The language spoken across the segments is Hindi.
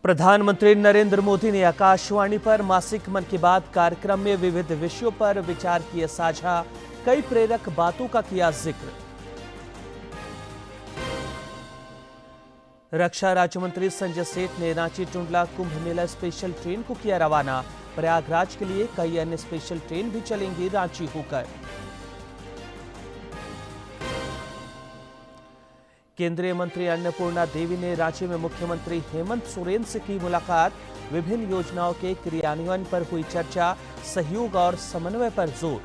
प्रधानमंत्री नरेंद्र मोदी ने आकाशवाणी पर मासिक मन की बात कार्यक्रम में विविध विषयों पर विचार किए साझा, कई प्रेरक बातों का किया जिक्र। रक्षा राज्य मंत्री संजय सेठ ने रांची टुंडला कुंभ मेला स्पेशल ट्रेन को किया रवाना। प्रयागराज के लिए कई अन्य स्पेशल ट्रेन भी चलेंगी रांची होकर। केंद्रीय मंत्री अन्नपूर्णा देवी ने रांची में मुख्यमंत्री हेमंत सोरेन से की मुलाकात। विभिन्न योजनाओं के क्रियान्वयन पर हुई चर्चा, सहयोग और समन्वय पर जोर।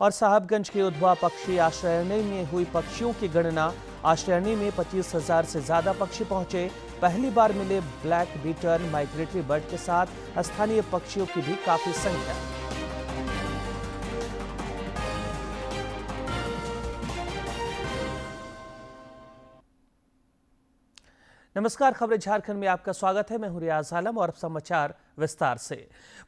और साहबगंज के उधवा पक्षी आश्रयणी में हुई पक्षियों की गणना। आश्रयणी में 25,000 से ज्यादा पक्षी पहुंचे। पहली बार मिले ब्लैक बीटल माइग्रेटरी बर्ड के साथ स्थानीय पक्षियों की भी काफी संख्या। नमस्कार, खबरें झारखंड में आपका स्वागत है। मैं हूं रियाज आलम और अब समाचार विस्तार से।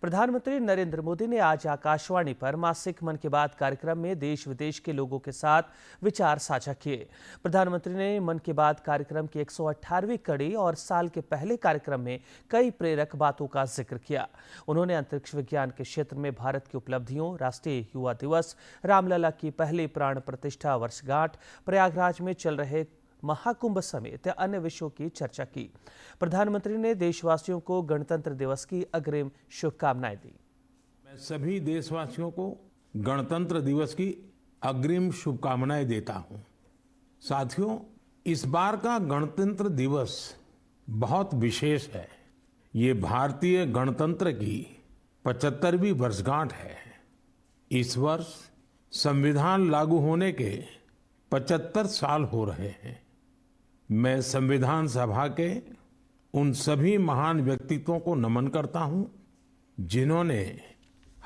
प्रधानमंत्री नरेंद्र मोदी ने आज आकाशवाणी पर मासिक मन की बात कार्यक्रम में देश विदेश के लोगों के साथ विचार साझा किए। प्रधानमंत्री ने मन की बात कार्यक्रम की 118वीं कड़ी और साल के पहले कार्यक्रम में कई प्रेरक बातों का जिक्र किया। उन्होंने अंतरिक्ष विज्ञान के क्षेत्र में भारत की उपलब्धियों, राष्ट्रीय युवा दिवस, रामलला की पहली प्राण प्रतिष्ठा वर्षगांठ, प्रयागराज में चल रहे महाकुंभ समेत अन्य विषयों की चर्चा की। प्रधानमंत्री ने देशवासियों को गणतंत्र दिवस की अग्रिम शुभकामनाएं दी। मैं सभी देशवासियों को गणतंत्र दिवस की अग्रिम शुभकामनाएं देता हूं। साथियों, इस बार का गणतंत्र दिवस बहुत विशेष है। ये भारतीय गणतंत्र की 75वीं वर्षगांठ है। इस वर्ष संविधान लागू होने के 75 साल हो रहे हैं। मैं संविधान सभा के उन सभी महान व्यक्तित्वों को नमन करता हूं जिन्होंने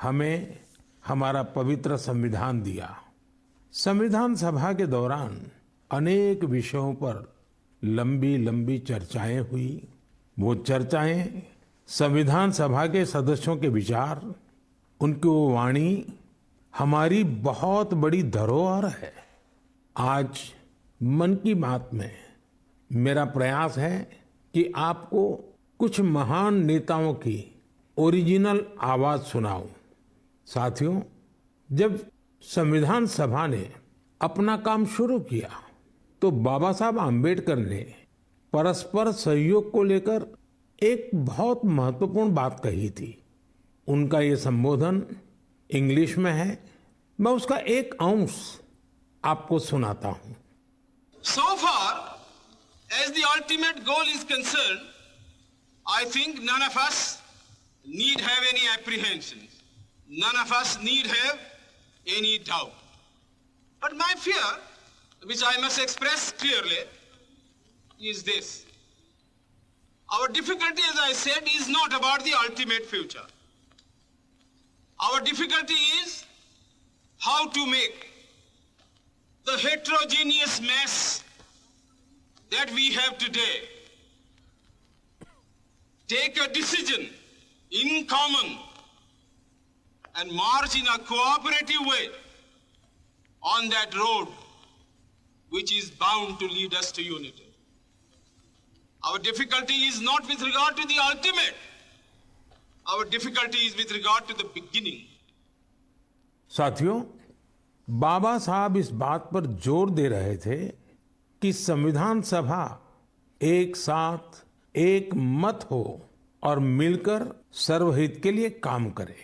हमें हमारा पवित्र संविधान दिया। संविधान सभा के दौरान अनेक विषयों पर लंबी लंबी चर्चाएं हुई। वो चर्चाएं संविधान सभा के सदस्यों के विचार, उनकी वो वाणी हमारी बहुत बड़ी धरोहर है। आज मन की बात में मेरा प्रयास है कि आपको कुछ महान नेताओं की ओरिजिनल आवाज सुनाऊं। साथियों, जब संविधान सभा ने अपना काम शुरू किया तो बाबा साहब आम्बेडकर ने परस्पर सहयोग को लेकर एक बहुत महत्वपूर्ण बात कही थी। उनका ये संबोधन इंग्लिश में है। मैं उसका एक अंश आपको सुनाता हूं। So far as the ultimate goal is concerned, I think none of us need have any apprehensions. None of us need have any doubt. But my fear, which I must express clearly, is this. Our difficulty, as I said, is not about the ultimate future. Our difficulty is how to make the heterogeneous mess that we have today take a decision in common and march in a cooperative way on that road which is bound to lead us to unity. Our difficulty is not with regard to the ultimate. Our difficulty is with regard to the beginning. साथियों, बाबा साहब इस बात पर जोर दे रहे थे कि संविधान सभा एक साथ एक मत हो और मिलकर सर्वहित के लिए काम करे।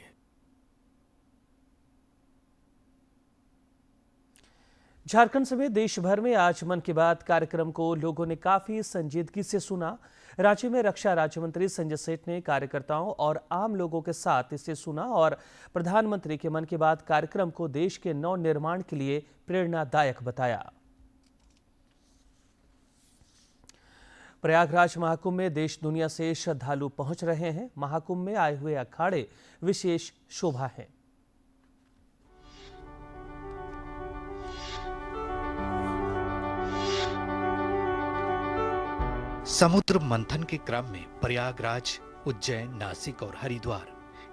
झारखंड समेत देश भर में आज मन की बात कार्यक्रम को लोगों ने काफी संजीदगी से सुना। रांची में रक्षा राज्य मंत्री संजय सेठ ने कार्यकर्ताओं और आम लोगों के साथ इसे सुना और प्रधानमंत्री के मन की बात कार्यक्रम को देश के नव निर्माण के लिए प्रेरणादायक बताया। प्रयागराज महाकुंभ में देश दुनिया से श्रद्धालु पहुंच रहे हैं। महाकुंभ में आए हुए अखाड़े विशेष शोभा है। समुद्र मंथन के क्रम में प्रयागराज, उज्जैन, नासिक और हरिद्वार,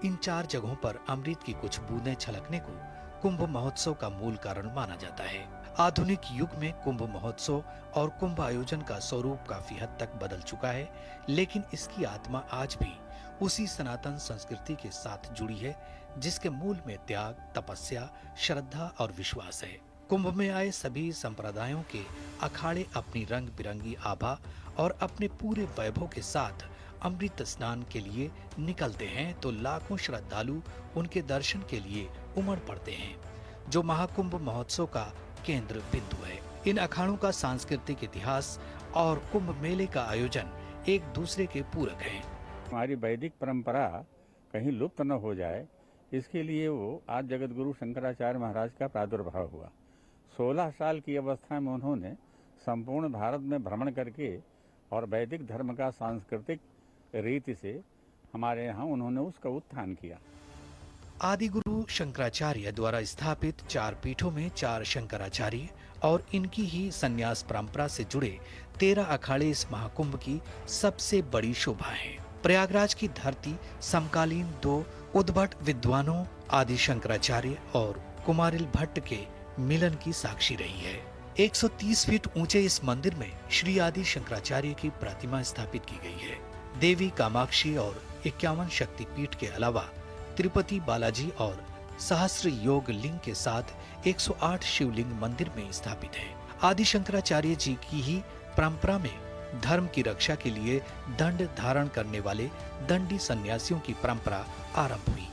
इन 4 जगहों पर अमृत की कुछ बूंदें छलकने को कुंभ महोत्सव का मूल कारण माना जाता है। आधुनिक युग में कुंभ महोत्सव और कुंभ आयोजन का स्वरूप काफी हद तक बदल चुका है, लेकिन इसकी आत्मा आज भी उसी सनातन संस्कृति के साथ जुड़ी है, जिसके मूल में त्याग, तपस्या, श्रद्धा और विश्वास है। कुंभ में आए सभी संप्रदायों के अखाड़े अपनी रंग बिरंगी आभा और अपने पूरे वैभव के साथ अमृत स्नान के लिए निकलते हैं, तो लाखों श्रद्धालु उनके दर्शन के लिए उमड़ पड़ते हैं, जो महाकुंभ महोत्सव का केंद्र बिंदु है। इन अखाड़ों का सांस्कृतिक इतिहास और कुंभ मेले का आयोजन एक दूसरे के पूरक हैं। हमारी वैदिक परंपरा कहीं लुप्त न हो जाए, इसके लिए वो आज जगत गुरु शंकराचार्य महाराज का प्रादुर्भाव हुआ। 16 साल की अवस्था में उन्होंने संपूर्ण भारत में भ्रमण करके और वैदिक धर्म का सांस्कृतिक रीति से हमारे यहाँ उन्होंने उसका उत्थान किया। आदि गुरु शंकराचार्य द्वारा स्थापित 4 पीठों में 4 शंकराचार्य और इनकी ही संन्यास परंपरा से जुड़े 13 अखाड़े इस महाकुंभ की सबसे बड़ी शोभा है। प्रयागराज की धरती समकालीन 2 उद्भट विद्वानों आदि शंकराचार्य और कुमारिल भट्ट के मिलन की साक्षी रही है। 130 फीट ऊंचे इस मंदिर में श्री आदि शंकराचार्य की प्रतिमा स्थापित की गई है। देवी कामाक्षी और 51 शक्तिपीठ के अलावा तिरुपति बालाजी और सहस्त्र योग लिंग के साथ 108 शिवलिंग मंदिर में स्थापित है। आदि शंकराचार्य जी की ही परंपरा में धर्म की रक्षा के लिए दंड धारण करने वाले दंडी सन्यासियों की परंपरा आरंभ हुई।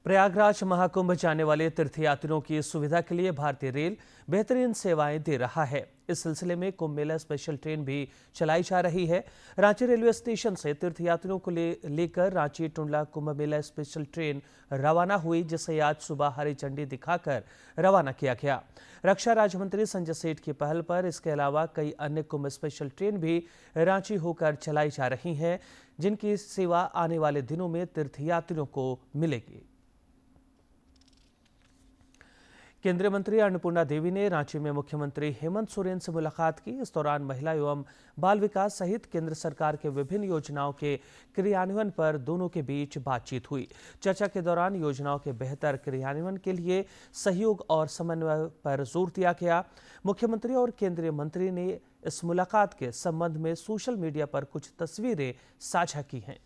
प्रयागराज महाकुंभ जाने वाले तीर्थयात्रियों की सुविधा के लिए भारतीय रेल बेहतरीन सेवाएं दे रहा है। इस सिलसिले में कुंभ मेला स्पेशल ट्रेन भी चलाई जा रही है। रांची रेलवे स्टेशन से तीर्थयात्रियों को लेकर रांची टुंडला कुंभ मेला स्पेशल ट्रेन रवाना हुई, जिसे आज सुबह हरी झंडी दिखाकर रवाना किया गया। रक्षा राज्य मंत्री संजय सेठ की पहल पर इसके अलावा कई अन्य कुंभ स्पेशल ट्रेन भी रांची होकर चलाई जा रही हैं, जिनकी सेवा आने वाले दिनों में तीर्थयात्रियों को मिलेगी। केंद्रीय मंत्री अन्नपूर्णा देवी ने रांची में मुख्यमंत्री हेमंत सोरेन से मुलाकात की। इस दौरान महिला एवं बाल विकास सहित केंद्र सरकार के विभिन्न योजनाओं के क्रियान्वयन पर दोनों के बीच बातचीत हुई। चर्चा के दौरान योजनाओं के बेहतर क्रियान्वयन के लिए सहयोग और समन्वय पर जोर दिया गया। मुख्यमंत्री और केंद्रीय मंत्री ने इस मुलाकात के संबंध में सोशल मीडिया पर कुछ तस्वीरें साझा की हैं।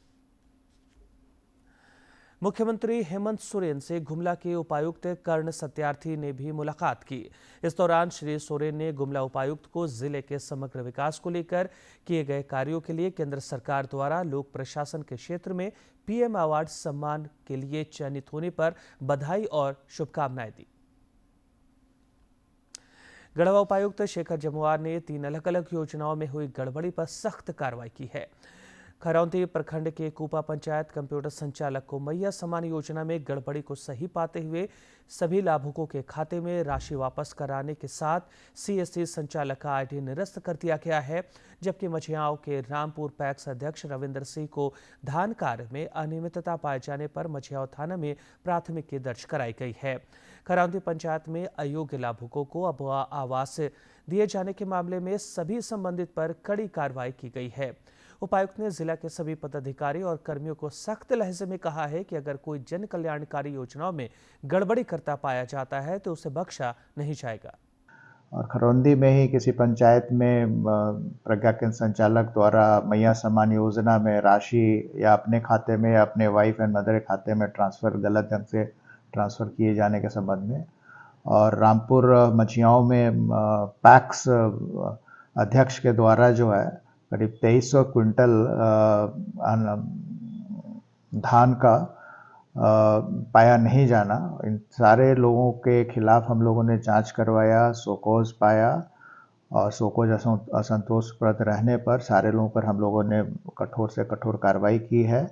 मुख्यमंत्री हेमंत सोरेन से गुमला के उपायुक्त कर्ण सत्यार्थी ने भी मुलाकात की। इस दौरान श्री सोरेन ने गुमला उपायुक्त को जिले के समग्र विकास को लेकर किए गए कार्यों के लिए केंद्र सरकार द्वारा लोक प्रशासन के क्षेत्र में पीएम अवार्ड सम्मान के लिए चयनित होने पर बधाई और शुभकामनाएं दी। गढ़वा उपायुक्त शेखर जमुआर ने 3 अलग-अलग योजनाओं में हुई गड़बड़ी पर सख्त कार्रवाई की है। खरौंती प्रखंड के कूपा पंचायत कंप्यूटर संचालक को मैया सम्मान योजना में गड़बड़ी को सही पाते हुए सभी लाभुकों के खाते में राशि वापस कराने के साथ सीएससी संचालक का आईडी निरस्त कर दिया गया है, जबकि मझियाओं के रामपुर पैक्स अध्यक्ष रविंद्र सिंह को धान कार्य में अनियमितता पाए जाने पर मझियाओं थाना में प्राथमिकी दर्ज कराई गई है। खरौंती पंचायत में अयोग्य लाभुकों को अब आवास दिए जाने के मामले में सभी संबंधित पर कड़ी कार्रवाई की गई है। उपायुक्त ने जिला के सभी पदाधिकारी और कर्मियों को सख्त लहजे में कहा है कि अगर कोई जन कल्याणकारी योजनाओं में गड़बड़ी करता पाया जाता है तो उसे बख्शा नहीं जाएगा। और खरौंदी में ही किसी पंचायत में प्रज्ञा केंद्र संचालक द्वारा मैया सम्मान योजना में राशि या अपने खाते में या अपने वाइफ एंड मदर के खाते में ट्रांसफ़र गलत ढंग से ट्रांसफ़र किए जाने के संबंध में, और रामपुर मझियाओं में पैक्स अध्यक्ष के द्वारा जो है करीब 2300 क्विंटल धान का पाया नहीं जाना, इन सारे लोगों के खिलाफ हम लोगों ने जांच करवाया, सोकोज पाया और सोकोज असंतोषप्रद रहने पर सारे लोगों पर हम लोगों ने कठोर से कठोर कार्रवाई की है।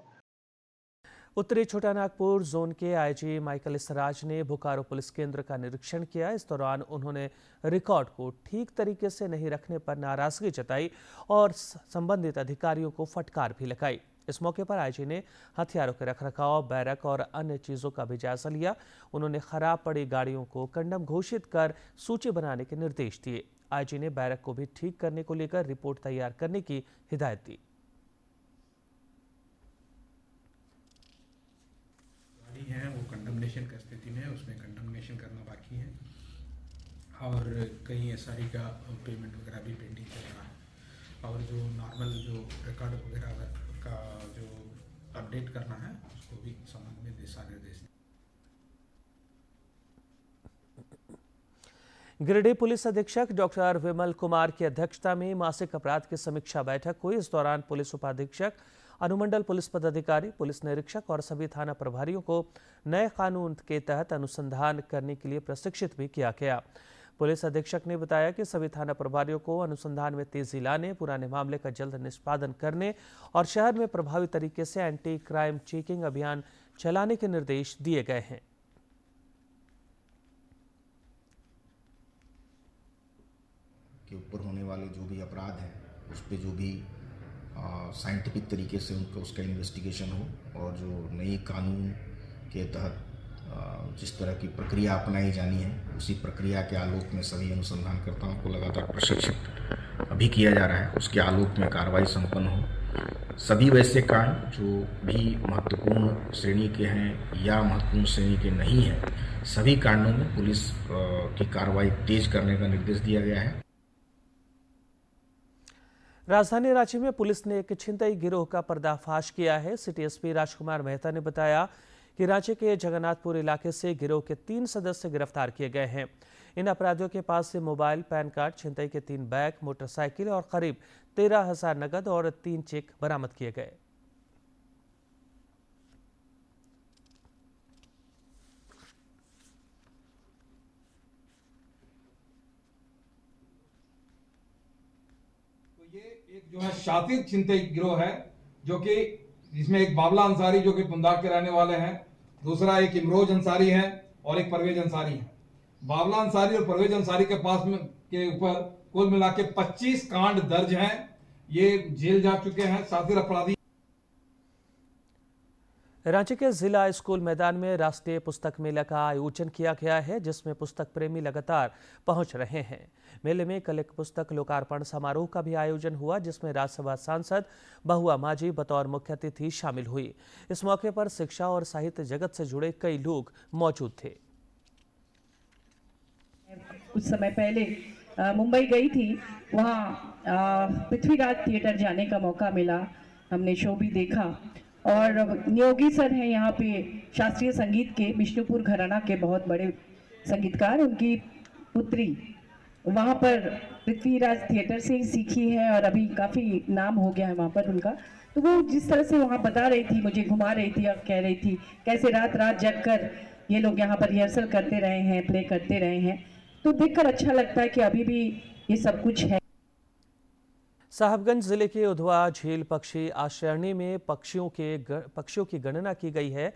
उत्तरी छोटानागपुर जोन के आईजी माइकल इसराज ने बोकारो पुलिस केंद्र का निरीक्षण किया। इस दौरान उन्होंने रिकॉर्ड को ठीक तरीके से नहीं रखने पर नाराजगी जताई और संबंधित अधिकारियों को फटकार भी लगाई। इस मौके पर आईजी ने हथियारों के रखरखाव, बैरक और अन्य चीजों का भी जायजा लिया। उन्होंने खराब पड़ी गाड़ियों को कंडम घोषित कर सूची बनाने के निर्देश दिए। आईजी ने बैरक को भी ठीक करने को लेकर रिपोर्ट तैयार करने की हिदायत दी। है वो कंडमनेशन की स्थिति में है, उसमें कंडमनेशन करना बाकी है और कहीं SRE का पेमेंट वगैरह भी पेंडिंग चल रहा है और जो नॉर्मल जो रिकॉर्ड वगैरह का जो अपडेट करना है उसको भी संबंध में दिशा निर्देश। गिरिडीह पुलिस अधीक्षक डॉक्टर विमल कुमार की अध्यक्षता में मासिक अपराध की समीक्षा बैठक हुई। इस दौरान पुलिस उपाधीक्षक, अनुमंडल पुलिस पदाधिकारी, पुलिस निरीक्षक और सभी थाना प्रभारियों को नए कानून के तहत अनुसंधान करने के लिए प्रशिक्षित भी किया गया। पुलिस अधीक्षक ने बताया कि सभी थाना प्रभारियों को अनुसंधान में तेजी लाने, पुराने मामले का जल्द निष्पादन करने और शहर में प्रभावी तरीके से एंटी क्राइम चेकिंग अभियान चलाने के निर्देश दिए गए हैं। के ऊपर होने वाले जो भी अपराध हैं उस पर जो भी साइंटिफिक तरीके से उसका इन्वेस्टिगेशन हो और जो नए कानून के तहत जिस तरह की प्रक्रिया अपनाई जानी है उसी प्रक्रिया के आलोक में सभी अनुसंधानकर्ताओं को लगातार प्रशिक्षित अभी किया जा रहा है। उसके आलोक में कार्रवाई संपन्न हो। सभी वैसे कांड जो भी महत्वपूर्ण श्रेणी के हैं या महत्वपूर्ण श्रेणी के नहीं हैं, सभी कांडों में पुलिस की कार्रवाई तेज करने का निर्देश दिया गया है। राजधानी रांची में पुलिस ने एक छिनतई गिरोह का पर्दाफाश किया है। सिटी एसपी राजकुमार मेहता ने बताया कि रांची के जगन्नाथपुर इलाके से गिरोह के 3 सदस्य गिरफ्तार किए गए हैं। इन अपराधियों के पास से मोबाइल, पैन कार्ड, छिनतई के 3 बैग, मोटरसाइकिल और करीब 13,000 नकद और 3 चेक बरामद किए गए। जो है शातिर छिनतई गिरोह है, जो कि जिसमें एक बाबला अंसारी जो कि पुंदाक के रहने वाले हैं, दूसरा एक इमरोज अंसारी है और एक परवेज अंसारी है। बाबला अंसारी और परवेज अंसारी के पास में के ऊपर कुल मिला के 25 कांड दर्ज हैं। ये जेल जा चुके हैं शातिर अपराधी। रांची के जिला स्कूल मैदान में राष्ट्रीय पुस्तक मेला का आयोजन किया गया है, जिसमें पुस्तक प्रेमी लगातार पहुंच रहे हैं। मेले में कल एक पुस्तक लोकार्पण समारोह का भी आयोजन हुआ, जिसमें राज्यसभा सांसद बहुआ माझी बतौर मुख्य अतिथि शामिल हुई। इस मौके पर शिक्षा और साहित्य जगत से जुड़े कई लोग मौजूद थे। कुछ समय पहले मुंबई गई थी, वहाँ पृथ्वीराज थिएटर जाने का मौका मिला। हमने शो भी देखा और नियोगी सर हैं यहाँ पे शास्त्रीय संगीत के, विष्णुपुर घराना के बहुत बड़े संगीतकार। उनकी पुत्री वहाँ पर पृथ्वीराज थिएटर से ही सीखी है और अभी काफ़ी नाम हो गया है वहाँ पर उनका। तो वो जिस तरह से वहाँ बता रही थी, मुझे घुमा रही थी और कह रही थी कैसे रात रात जग कर ये लोग यहाँ पर रिहर्सल करते रहे हैं, प्ले करते रहे हैं। तो देखकर अच्छा लगता है कि अभी भी ये सब कुछ है। साहबगंज जिले के उधवा झील पक्षी आश्रयणी में पक्षियों की गणना की गई है।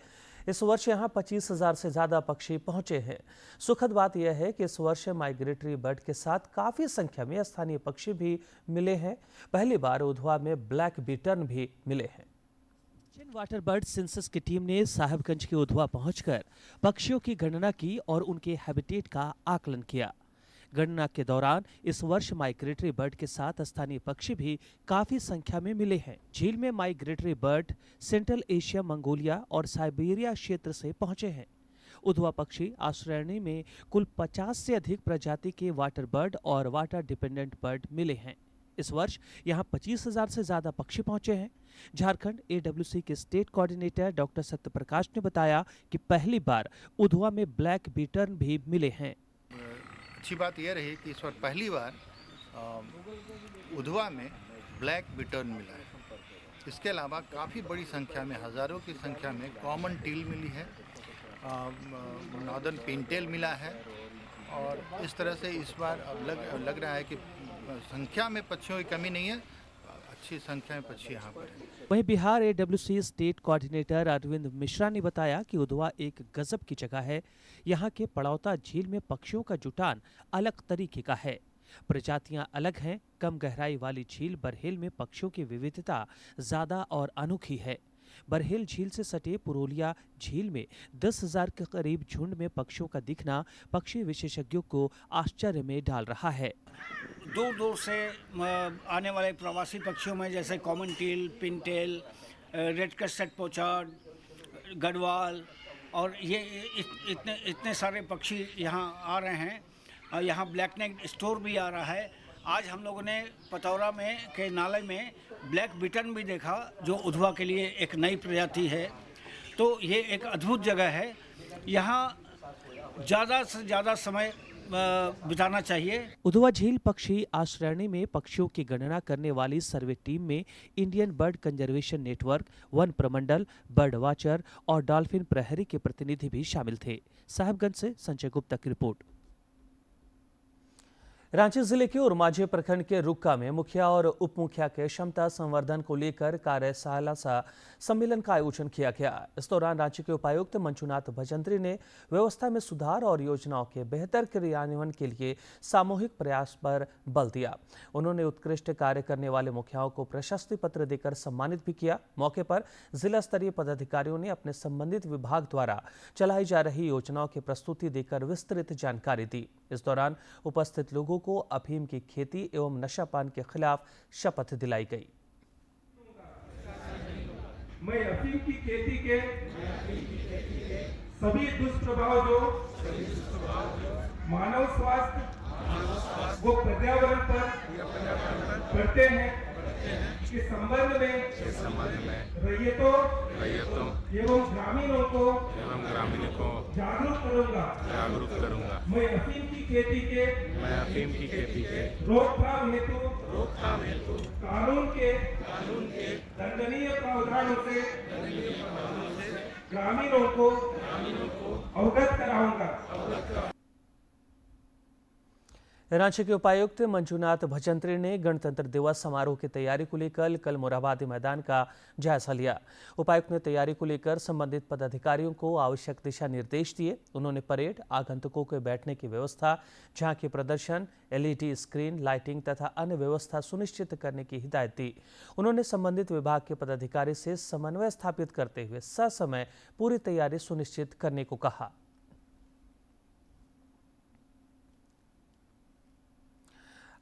इस वर्ष यहां 25,000 से ज्यादा पक्षी पहुंचे हैं। सुखद बात यह है कि इस वर्ष माइग्रेटरी बर्ड के साथ काफी संख्या में स्थानीय पक्षी भी मिले हैं। पहली बार उधवा में ब्लैक बिटर्न भी मिले हैं। वाटर बर्ड सेंसस की टीम ने साहबगंज के उधवा पहुंचकर पक्षियों की गणना की और उनके हैबिटेट का आकलन किया। गणना के दौरान इस वर्ष माइग्रेटरी बर्ड के साथ स्थानीय पक्षी भी काफी संख्या में मिले हैं। झील में migratory bird central Asia, Mongolia और साइबेरिया क्षेत्र से पहुंचे हैं। उधवा पक्षी आश्रयणी में कुल 50 से अधिक प्रजाति के वाटर बर्ड और वाटर डिपेंडेंट बर्ड मिले हैं। इस वर्ष यहां 25,000 से ज्यादा पक्षी पहुंचे हैं। झारखंड AWC के स्टेट कोऑर्डिनेटर डॉक्टर सत्यप्रकाश ने बताया कि पहली बार उधवा में ब्लैक बिटर्न भी मिले हैं। अच्छी बात यह रही कि इस बार पहली बार उधवा में ब्लैक बिटर्न मिला है। इसके अलावा काफ़ी बड़ी संख्या में, हज़ारों की संख्या में कॉमन टील मिली है, नॉर्दर्न पिनटेल मिला है और इस तरह से इस बार अब लग रहा है कि संख्या में पक्षियों की कमी नहीं है, अच्छी संख्या में पक्षी यहाँ पर हैं। वहीं Bihar AWC state coordinator Arvind Mishra ने बताया कि उधवा एक गजब की जगह है। यहाँ के पड़ौता झील में पक्षियों का जुटान अलग तरीके का है। प्रजातियां अलग हैं। कम गहराई वाली झील बरहेल में पक्षियों की विविधता ज्यादा और अनोखी है। बरहेल झील से सटे पुरोलिया झील में 10,000 के करीब झुंड में पक्षियों का दिखना पक्षी विशेषज्ञों को आश्चर्य में डाल रहा है। दूर दूर से आने वाले प्रवासी पक्षियों में जैसे common teal, Pintail, red crested pochard, Garhwal और ये इतने सारे पक्षी यहाँ आ रहे हैं। यहाँ ब्लैक नेक स्टोर भी आ रहा है। आज हम लोगों ने पतौरा में के नाले में ब्लैक बिटन भी देखा, जो उधवा के लिए एक नई प्रजाति है। तो ये एक अद्भुत जगह है, यहाँ ज़्यादा से ज़्यादा समय बिताना चाहिए। उधवा झील पक्षी आश्रयणी में पक्षियों की गणना करने वाली सर्वे टीम में Indian bird conservation network, one प्रमंडल, बर्ड वॉचर और डॉल्फिन प्रहरी के प्रतिनिधि भी शामिल थे। साहिबगंज से संजय गुप्ता की रिपोर्ट। रांची जिले के उरमाझी प्रखंड के रुक्का में मुखिया और उप मुखिया के क्षमता संवर्धन को लेकर कार्यशाला सम्मेलन का आयोजन किया गया। इस दौरान रांची के उपायुक्त मंजुनाथ भजंत्री ने व्यवस्था में सुधार और योजनाओं के बेहतर क्रियान्वयन के लिए सामूहिक प्रयास पर बल दिया। उन्होंने उत्कृष्ट कार्य करने वाले मुखियाओं को प्रशस्ति पत्र देकर सम्मानित भी किया। मौके पर जिला स्तरीय पदाधिकारियों ने अपने संबंधित विभाग द्वारा चलाई जा रही योजनाओं की प्रस्तुति देकर विस्तृत जानकारी दी। इस दौरान उपस्थित लोगों को अफीम की खेती एवं नशापान के खिलाफ शपथ दिलाई गई। मैं अफीम की खेती के सभी दुष्प्रभाव जो मानव स्वास्थ्य व पर्यावरण पर पड़ते हैं के संबंध में रैयतों एवं ग्रामीणों को जागरूक करूंगा। मैं अफीम की खेती के रोकथाम हेतु कानून के दंडनीय प्रावधानों से ग्रामीणों को अवगत कराऊंगा। रांची के उपायुक्त मंजुनाथ भजंत्री ने गणतंत्र दिवस समारोह की तैयारी को लेकर कल मोरहाबादी मैदान का जायजा लिया। उपायुक्त ने तैयारी को लेकर संबंधित पदाधिकारियों को आवश्यक दिशा निर्देश दिए। उन्होंने परेड, आगंतुकों के बैठने की व्यवस्था, झांकी प्रदर्शन, LED स्क्रीन, लाइटिंग तथा अन्य व्यवस्था सुनिश्चित करने की हिदायत दी। उन्होंने संबंधित विभाग के पदाधिकारी से समन्वय स्थापित करते हुए ससमय पूरी तैयारी सुनिश्चित करने को कहा।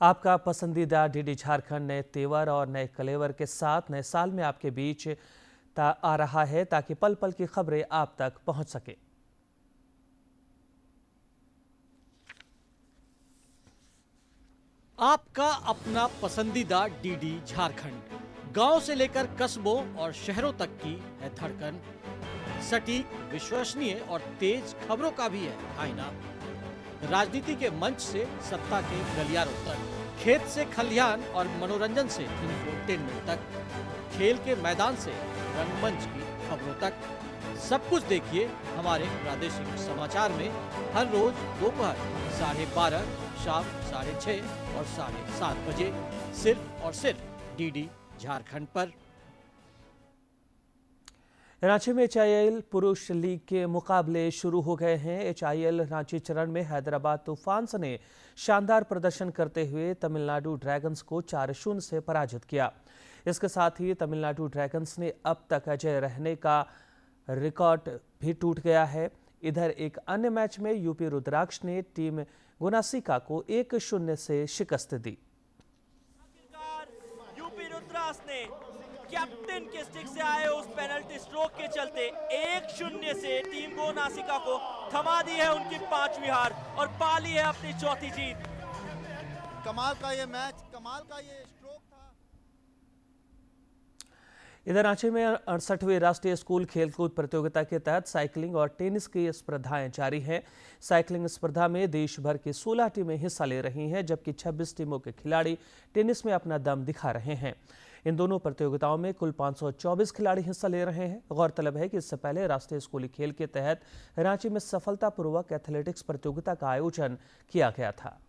आपका पसंदीदा DD झारखंड नए तेवर और नए कलेवर के साथ नए साल में आपके बीच आ रहा है, ताकि पल पल की खबरें आप तक पहुंच सके। आपका अपना पसंदीदा DD झारखंड, गांव से लेकर कस्बों और शहरों तक की है धड़कन। सटीक, विश्वसनीय और तेज खबरों का भी है आईना। राजनीति के मंच से सत्ता के गलियारों तक, खेत से खलिहान और मनोरंजन से इंफोटेनमेंट तक, खेल के मैदान से रंगमंच की खबरों तक, सब कुछ देखिए हमारे प्रादेशिक समाचार में हर रोज दोपहर 12:30, शाम 6:30 और 7:30 बजे, सिर्फ और सिर्फ DD झारखंड पर। रांची में HIL पुरुष लीग के मुकाबले शुरू हो गए हैं। HIL रांची चरण में हैदराबाद तूफान्स ने शानदार प्रदर्शन करते हुए तमिलनाडु ड्रैगन्स को 4-0 से पराजित किया। इसके साथ ही तमिलनाडु ड्रैगन्स ने अब तक अजय रहने का रिकॉर्ड भी टूट गया है। इधर एक अन्य मैच में यूपी रुद्राक्ष ने टीम गुनासिका को 1-0 से शिकस्त दी। यूपी रुद्राक्ष ने कैप्टन के स्टिक से आए उस पेनल्टी स्ट्रोक के चलते 1-0 से टीम गो नासिका को थमा दी है उनकी 5वीं हार और पाली है अपनी 4थी जीत। कमाल का ये मैच, कमाल का ये स्ट्रोक था। इधर रांची में 68वीं राष्ट्रीय स्कूल खेलकूद प्रतियोगिता के तहत साइकिलिंग और टेनिस की स्पर्धाएं जारी हैं। साइकिलिंग स्पर्धा में देश भर की 16 टीमें हिस्सा ले रही हैं, जबकि 26 टीमों के खिलाड़ी टेनिस में अपना दम दिखा रहे हैं। इन दोनों प्रतियोगिताओं में कुल 524 खिलाड़ी हिस्सा ले रहे हैं। गौरतलब है कि इससे पहले राष्ट्रीय स्कूली खेल के तहत रांची में सफलतापूर्वक एथलेटिक्स प्रतियोगिता का आयोजन किया गया था।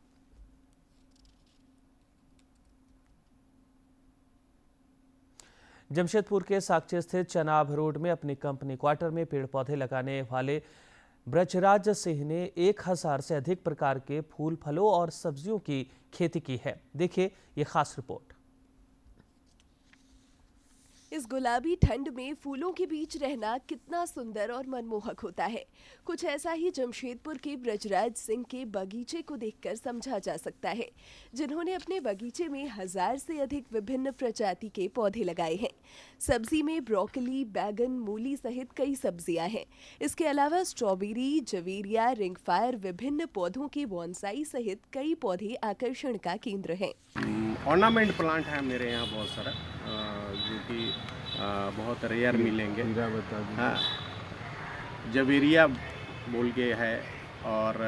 जमशेदपुर के साकचे स्थित चनाब रोड में अपनी कंपनी क्वार्टर में पेड़ पौधे लगाने वाले ब्रजराज सिंह ने 1000 से अधिक प्रकार के फूल, फलों और सब्जियों की खेती की है। देखिए ये खास रिपोर्ट। इस गुलाबी ठंड में फूलों के बीच रहना कितना सुंदर और मनमोहक होता है। कुछ ऐसा ही जमशेदपुर के ब्रजराज सिंह के बगीचे को देखकर समझा जा सकता है, जिन्होंने अपने बगीचे में 1000 से अधिक विभिन्न प्रजाति के पौधे लगाए हैं। सब्जी में ब्रोकली, बैगन, मूली सहित कई सब्जियां हैं। इसके अलावा स्ट्रॉबेरी, जवेरिया, रिंगफायर, विभिन्न पौधों के बॉन्साई सहित कई पौधे आकर्षण का केंद्र हैं। ऑर्नामेंट प्लांट है मेरे यहाँ बहुत सारा, जो कि बहुत रेयर मिलेंगे। हाँ, जवेरिया बोल के है, और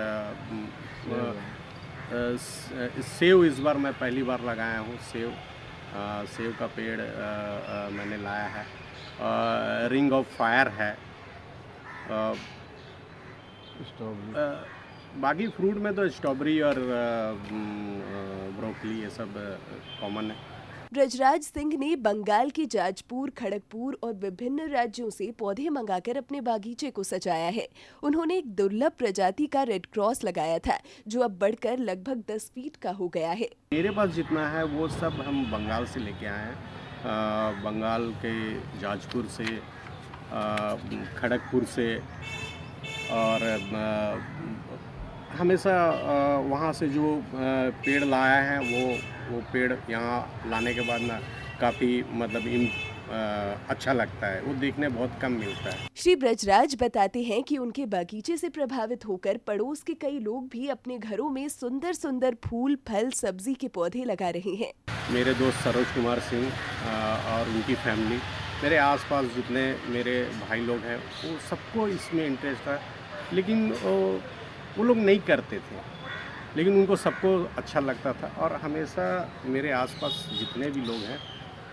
सेव इस बार मैं पहली बार लगाया हूँ। सेव का पेड़ मैंने लाया है। रिंग ऑफ फायर है। बाकी फ्रूट में तो स्ट्रॉबेरी और ब्रोकली ये सब कॉमन है। ब्रजराज सिंह ने बंगाल के जाजपुर, खड़गपुर और विभिन्न राज्यों से पौधे मंगाकर अपने बागीचे को सजाया है। उन्होंने एक दुर्लभ प्रजाति का रेड क्रॉस लगाया था, जो अब बढ़कर लगभग 10 फीट का हो गया है। मेरे पास जितना है वो सब हम बंगाल से लेके आए हैं। बंगाल के जाजपुर से, खड़गपुर से, और हमेशा वहाँ से जो पेड़ लाया है वो पेड़ यहाँ लाने के बाद ना काफ़ी मतलब अच्छा लगता है। वो देखने बहुत कम मिलता है। श्री ब्रजराज बताते हैं कि उनके बागीचे से प्रभावित होकर पड़ोस के कई लोग भी अपने घरों में सुंदर सुंदर फूल, फल, सब्जी के पौधे लगा रहे हैं। मेरे दोस्त सरोज कुमार सिंह और उनकी फैमिली, मेरे आसपास जितने मेरे भाई लोग हैं, वो सबको इसमें इंटरेस्ट है, लेकिन वो लोग नहीं करते थे, लेकिन उनको सबको अच्छा लगता था। और हमेशा मेरे आसपास जितने भी लोग हैं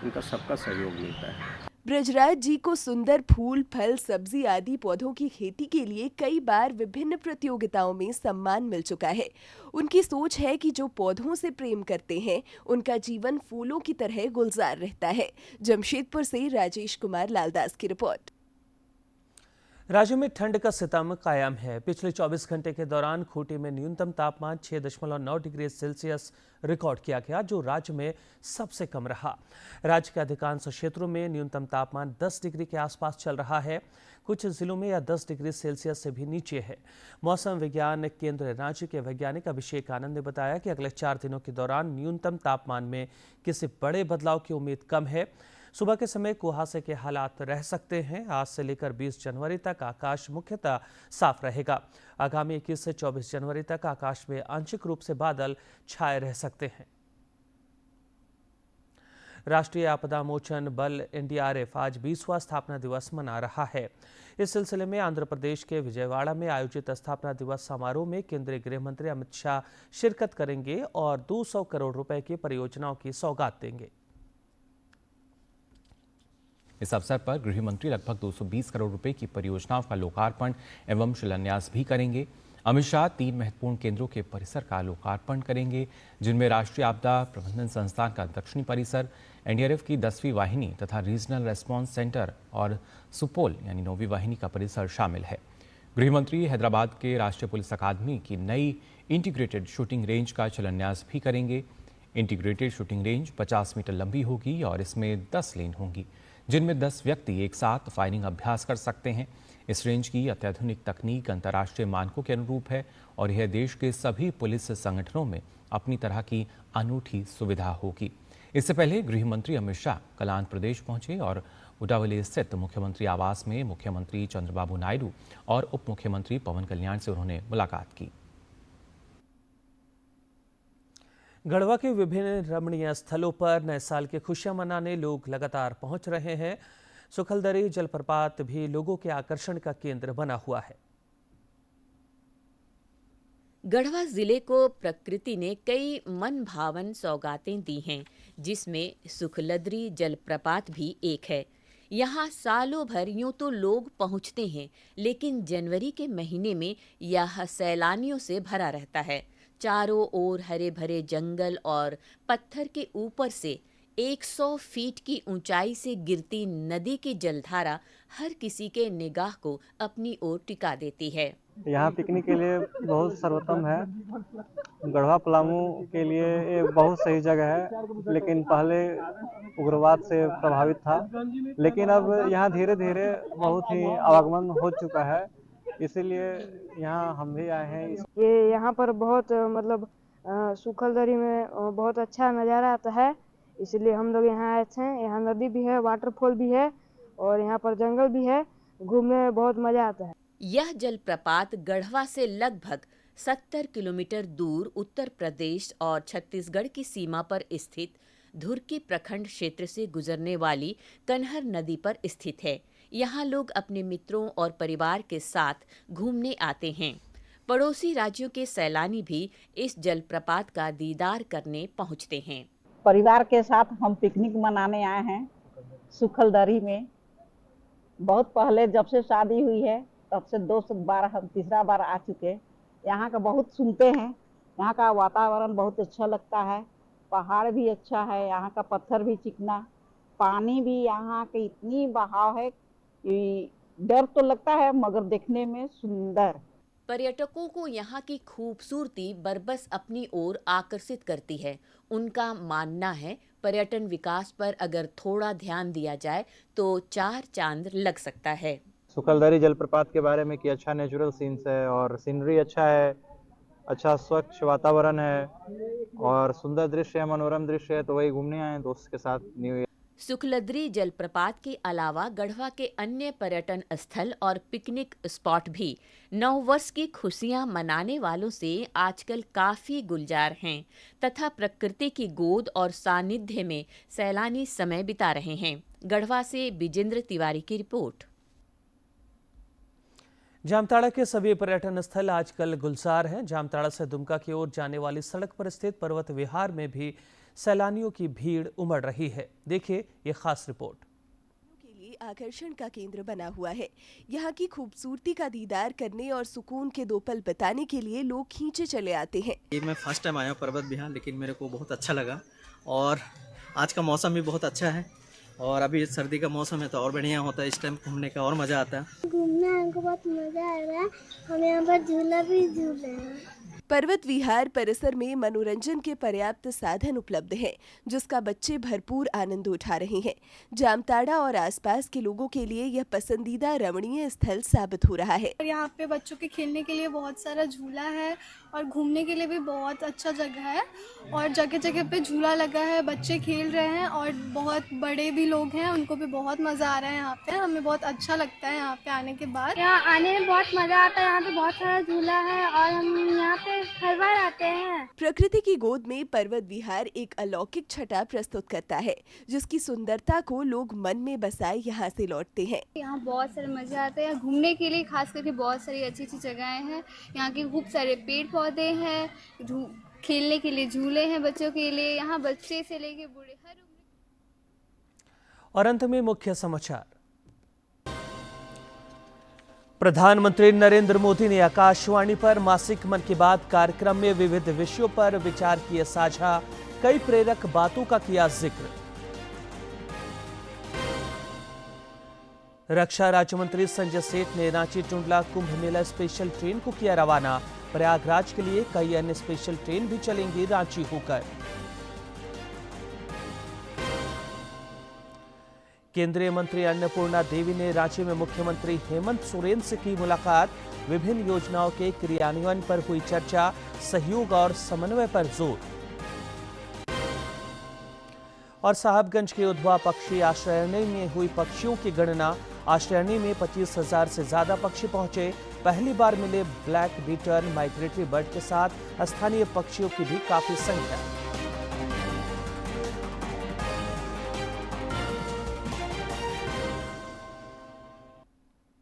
उनका सबका सहयोग मिलता है। ब्रजराज जी को सुंदर फूल, फल, सब्जी आदि पौधों की खेती के लिए कई बार विभिन्न प्रतियोगिताओं में सम्मान मिल चुका है। उनकी सोच है कि जो पौधों से प्रेम करते हैं, उनका जीवन फूलों की तरह गुलजार रहता है। जमशेदपुर से राजेश कुमार लालदास की रिपोर्ट। राज्य में ठंड का सितम कायम है। पिछले 24 घंटे के दौरान खूंटी में न्यूनतम तापमान 6.9 डिग्री सेल्सियस रिकॉर्ड किया गया, जो राज्य में सबसे कम रहा। राज्य के अधिकांश क्षेत्रों में न्यूनतम तापमान 10 डिग्री के आसपास चल रहा है। कुछ जिलों में यह 10 डिग्री सेल्सियस से भी नीचे है। मौसम विज्ञान केंद्र रांची के वैज्ञानिक अभिषेक आनंद ने बताया कि अगले 4 दिनों के दौरान न्यूनतम तापमान में किसी बड़े बदलाव की उम्मीद कम है। सुबह के समय कुहासे के हालात रह सकते हैं। आज से लेकर 20 जनवरी तक आकाश मुख्यतः साफ रहेगा। आगामी 21 से 24 जनवरी तक आकाश में आंशिक रूप से बादल छाए रह सकते हैं। राष्ट्रीय आपदा मोचन बल NDRF आज 20वां स्थापना दिवस मना रहा है। इस सिलसिले में आंध्र प्रदेश के विजयवाड़ा में आयोजित स्थापना दिवस समारोह में केंद्रीय गृह मंत्री अमित शाह शिरकत करेंगे और 200 करोड़ रुपए की परियोजनाओं की सौगात देंगे। इस अवसर पर गृह मंत्री लगभग 220 करोड़ रुपए की परियोजनाओं का लोकार्पण एवं शिलान्यास भी करेंगे। अमित शाह 3 महत्वपूर्ण केंद्रों के परिसर का लोकार्पण करेंगे, जिनमें राष्ट्रीय आपदा प्रबंधन संस्थान का दक्षिणी परिसर, NDRF की 10वीं वाहिनी तथा रीजनल रेस्पॉन्स सेंटर और सुपोल यानी 9वीं वाहिनी का परिसर शामिल है। गृह मंत्री हैदराबाद के राष्ट्रीय पुलिस अकादमी की नई इंटीग्रेटेड शूटिंग रेंज का शिलान्यास भी करेंगे। इंटीग्रेटेड शूटिंग रेंज 50 मीटर लंबी होगी और इसमें 10 लेन होंगी, जिनमें 10 व्यक्ति एक साथ फायरिंग अभ्यास कर सकते हैं। इस रेंज की अत्याधुनिक तकनीक अंतर्राष्ट्रीय मानकों के अनुरूप है और यह देश के सभी पुलिस संगठनों में अपनी तरह की अनूठी सुविधा होगी। इससे पहले गृह मंत्री अमित शाह कल आंध्र प्रदेश पहुंचे और उडावली स्थित मुख्यमंत्री आवास में मुख्यमंत्री चंद्रबाबू नायडू और उप मुख्यमंत्री पवन कल्याण से उन्होंने मुलाकात की। गढ़वा के विभिन्न रमणीय स्थलों पर नए साल की खुशियां मनाने लोग लगातार पहुंच रहे हैं। सुखलदरी जलप्रपात भी लोगों के आकर्षण का केंद्र बना हुआ है। गढ़वा जिले को प्रकृति ने कई मन भावन सौगातें दी हैं, जिसमें सुखलदरी जलप्रपात भी एक है। यहाँ सालों भर यूं तो लोग पहुँचते हैं, लेकिन जनवरी के महीने में यह सैलानियों से भरा रहता है। चारों ओर हरे भरे जंगल और पत्थर के ऊपर से 100 फीट की ऊंचाई से गिरती नदी की जलधारा हर किसी के निगाह को अपनी ओर टिका देती है। यहाँ पिकनिक के लिए बहुत सर्वोत्तम है। गढ़वा पलामू के लिए ये बहुत सही जगह है, लेकिन पहले उग्रवाद से प्रभावित था, लेकिन अब यहाँ धीरे धीरे बहुत ही आवागमन हो चुका है, इसीलिए यहाँ हम भी आए हैं। ये यहाँ पर बहुत मतलब सूखल दरी में बहुत अच्छा नज़ारा आता है, इसलिए हम लोग यहाँ आए थे। यहाँ नदी भी है, वाटरफॉल भी है और यहाँ पर जंगल भी है, घूमने में बहुत मजा आता है। यह जलप्रपात गढ़वा से लगभग 70 किलोमीटर दूर उत्तर प्रदेश और छत्तीसगढ़ की सीमा पर स्थित धुरकी प्रखंड क्षेत्र से गुजरने वाली कन्हर नदी पर स्थित है। यहाँ लोग अपने मित्रों और परिवार के साथ घूमने आते हैं। पड़ोसी राज्यों के सैलानी भी इस जलप्रपात का दीदार करने पहुँचते हैं। परिवार के साथ हम पिकनिक मनाने आए हैं सुखलदरी में। बहुत पहले जब से शादी हुई है तब से 2 बार हम तीसरा बार आ चुके। यहाँ का बहुत सुनते हैं, यहाँ का वातावरण बहुत अच्छा लगता है, पहाड़ भी अच्छा है, यहाँ का पत्थर भी चिकना, पानी भी यहाँ के इतनी बहाव है कि डर तो लगता है मगर देखने में सुंदर। पर्यटकों को यहाँ की खूबसूरती बरबस अपनी ओर आकर्षित करती है। उनका मानना है पर्यटन विकास पर अगर थोड़ा ध्यान दिया जाए तो 4 चांद लग सकता है। सुखलदरी जलप्रपात के बारे में कि अच्छा नेचुरल सीन्स है और सीनरी अच्छा है, अच्छा स्वच्छ वातावरण है और सुंदर दृश्य है, मनोरम दृश्य है, तो वही घूमने आए हैं दोस्त के साथ न्यू ईयर। सुखलदरी जलप्रपात के अलावा गढ़वा के अन्य पर्यटन स्थल और पिकनिक स्पॉट भी नववर्ष की खुशियां मनाने वालों से आजकल काफी गुलजार हैं तथा प्रकृति की गोद और सानिध्य में सैलानी समय बिता रहे हैं। गढ़वा से बिजेंद्र तिवारी की रिपोर्ट। जामताड़ा के सभी पर्यटन स्थल आजकल गुलजार हैं। जामताड़ा से दुमका की ओर जाने वाली सड़क पर स्थित पर्वत विहार में भी सैलानियों की भीड़ उमड़ रही है। देखिए ये खास रिपोर्ट। के लिए आकर्षण का केंद्र बना हुआ है। यहाँ की खूबसूरती का दीदार करने और सुकून के 2 पल बिताने के लिए लोग खींचे चले आते हैं। मैं फर्स्ट टाइम आया हूँ पर्वत विहार, लेकिन मेरे को बहुत अच्छा लगा और आज का मौसम भी बहुत अच्छा है और अभी सर्दी का मौसम है तो और बढ़िया होता है, इस टाइम घूमने का और मज़ा आता है। घूमने हमको बहुत मज़ा आ रहा है, हम यहाँ पर झूला भी झूल रहे हैं। पर्वत विहार परिसर में मनोरंजन के पर्याप्त साधन उपलब्ध हैं, जिसका बच्चे भरपूर आनंद उठा रहे हैं। जामताड़ा और आसपास के लोगों के लिए यह पसंदीदा रमणीय स्थल साबित हो रहा है। यहाँ पे बच्चों के खेलने के लिए बहुत सारा झूला है और घूमने के लिए भी बहुत अच्छा जगह है और जगह जगह पे झूला लगा है, बच्चे खेल रहे हैं और बहुत बड़े भी लोग हैं, उनको भी बहुत मज़ा आ रहा है। यहाँ पे हमें बहुत अच्छा लगता है यहाँ पे आने के बाद। यहाँ आने में बहुत मज़ा आता है, यहाँ पे बहुत सारा झूला है और हम यहाँ पे हर बार आते हैं। प्रकृति की गोद में पर्वत विहार एक अलौकिक छटा प्रस्तुत करता है, जिसकी सुंदरता को लोग मन में बसाए यहाँ से लौटते हैं। यहाँ बहुत सारे मजे आते हैं घूमने के लिए, खास करके बहुत सारी अच्छी अच्छी जगहें हैं। यहाँ के खूब सारे पेड़ पौधे हैं, खेलने के लिए झूले हैं बच्चों के लिए, यहाँ बच्चे से लेके बूढ़े हर उम्र। और अंत में मुख्य समाचार। प्रधानमंत्री नरेंद्र मोदी ने आकाशवाणी पर मासिक मन की बात कार्यक्रम में विविध विषयों पर विचार किए साझा, कई प्रेरक बातों का किया जिक्र। रक्षा राज्य मंत्री संजय सेठ ने रांची टुंडला कुंभ मेला स्पेशल ट्रेन को किया रवाना। प्रयागराज के लिए कई अन्य स्पेशल ट्रेन भी चलेंगी रांची होकर। केंद्रीय मंत्री अन्नपूर्णा देवी ने रांची में मुख्यमंत्री हेमंत सोरेन से की मुलाकात। विभिन्न योजनाओं के क्रियान्वयन पर हुई चर्चा, सहयोग और समन्वय पर जोर। और साहबगंज के उधवा पक्षी आश्रयणी में हुई पक्षियों की गणना। आश्रयणी में 25,000 से ज्यादा पक्षी पहुंचे। पहली बार मिले ब्लैक बीटल माइग्रेटरी बर्ड के साथ स्थानीय पक्षियों की भी काफी संख्या।